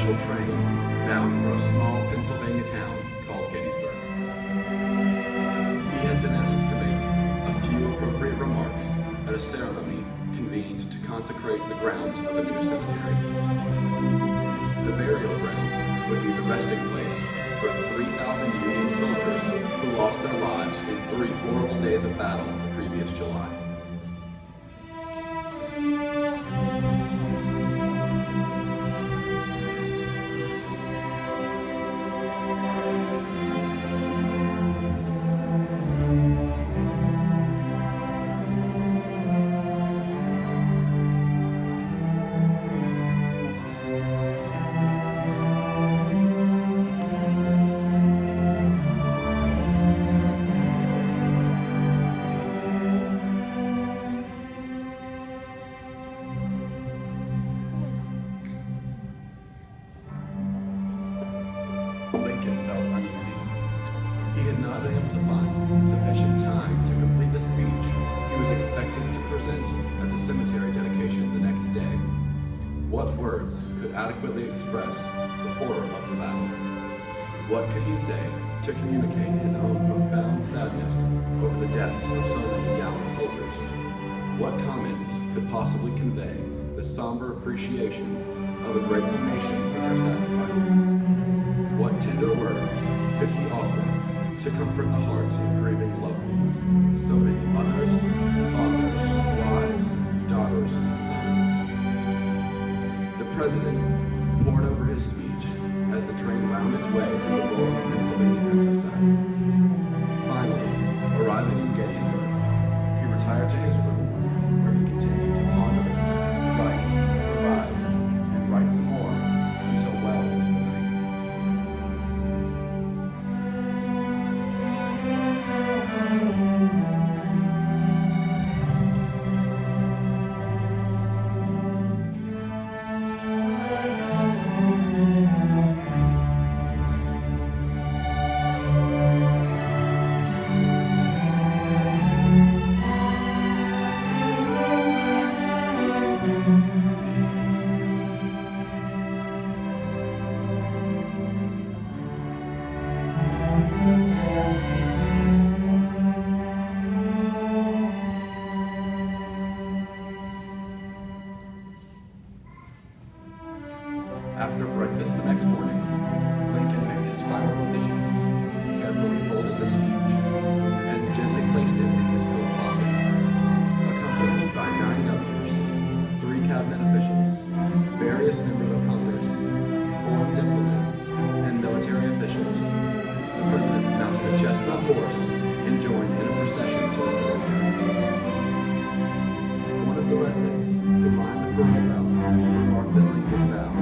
special train bound for a small Pennsylvania town called Gettysburg. He had been asked to make a few appropriate remarks at a ceremony convened to consecrate the grounds of a new cemetery. The burial ground would be the resting place for 3,000 Union soldiers who lost their lives in 3 horrible days of battle the previous July. Lincoln felt uneasy. He had not been able to find sufficient time to complete the speech he was expecting to present at the cemetery dedication the next day. What words could adequately express the horror of the battle? What could he say to communicate his own profound sadness over the deaths of so many gallant soldiers? What comments could possibly convey the somber appreciation of a grateful nation for their sacrifice? What tender words could he offer to comfort the hearts of grieving loved ones, so many mothers, fathers, wives, daughters, and sons? The President poured over his speech as the train wound its way through the rural Pennsylvania countryside. Finally, arriving in Gettysburg, he retired to his room, where he continued to ponder, write, revise, and write some more until well into the night. After breakfast the next morning, Lincoln made his final revisions, carefully folded the speech, and gently placed it in his coat pocket. Accompanied by 9 governors, 3 cabinet officials, various members of Congress, foreign diplomats, and military officials, the President mounted a chestnut horse and joined in a procession to the cemetery. One of the residents who lined the parade route remarked that Lincoln bowed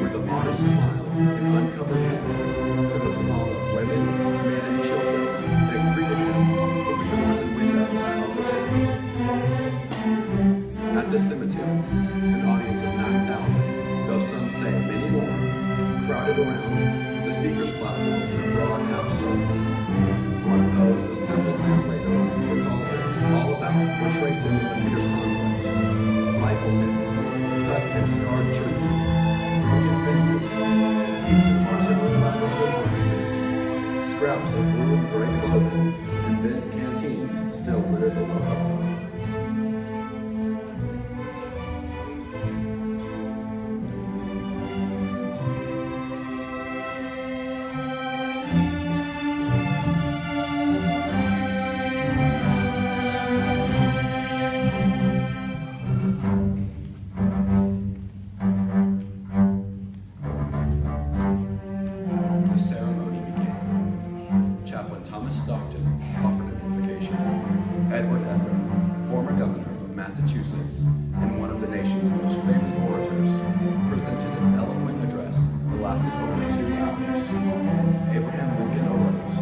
with a modest smile and uncovered head to the throng of women, men, and children that greeted him from the doors and windows of the train. At this cemetery, an audience of 9,000, though some say many more, crowded around the speaker's platform in a broad half circle. One of those assembled men later recalled all about what traces of the Peter's conflict: rifle pits, cut and scarred trees, broken fences, heaps of artillery wagons and harnesses, scraps of blue and gray clothing, and bent canteens still littered the low hilltop. Massachusetts, and one of the nation's most famous orators, presented an eloquent address that lasted over 2 hours. Abraham Lincoln arose,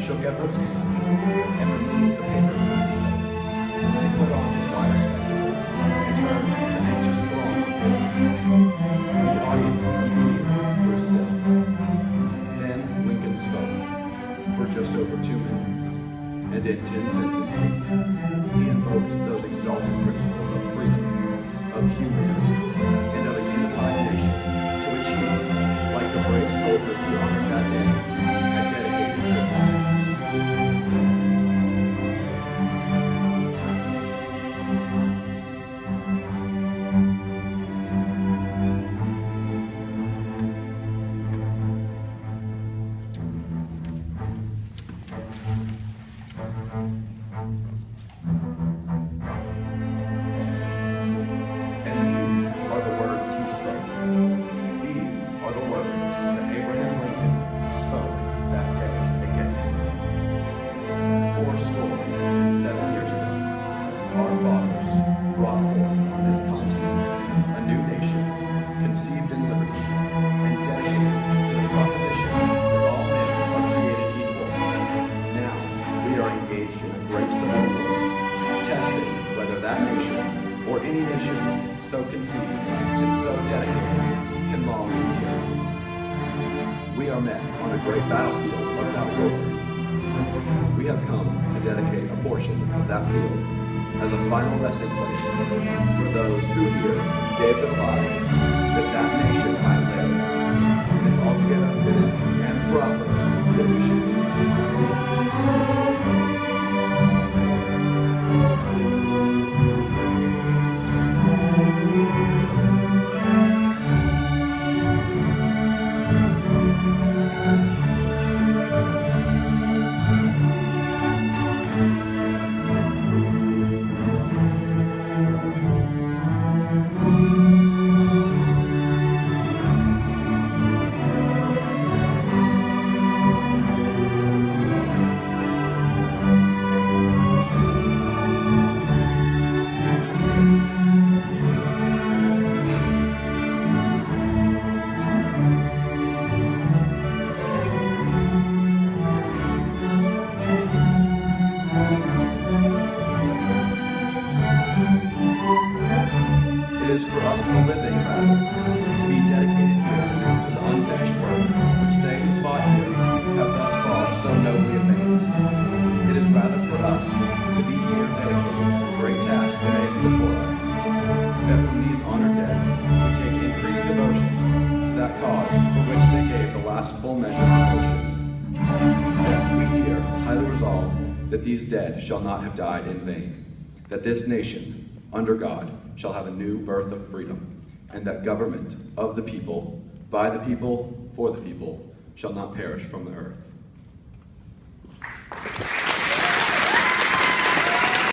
shook Everett's hand, and removed the paper from his head. He put on his wire spectacles and turned to the anxious throng. The audience immediately grew still. Then Lincoln spoke for just over 2 minutes, and in 10 sentences, he invoked those exalted principles of freedom, of humanity, and of a unified nation to achieve fathers brought forth on this continent a new nation, conceived in liberty, and dedicated to the proposition that all men are created equal. Now, we are engaged in a great civil war, testing whether that nation, or any nation so conceived and so dedicated, can long endure. We are met on a great battlefield of that war. We have come to dedicate a portion of that field as a final resting place for those who here gave their lives that that nation might live. It is altogether fitting and proper that we should do It is for us the living, rather, to be dedicated here to the unfinished work which they who fought here have thus far so nobly advanced. It is rather for us to be here dedicated to the great task remaining before us, that from these honored dead we take increased devotion to that cause for which they gave the last full measure of devotion. That we here highly resolve that these dead shall not have died in vain, that this nation, under God, shall have a new birth of freedom, and that government of the people, by the people, for the people, shall not perish from the earth.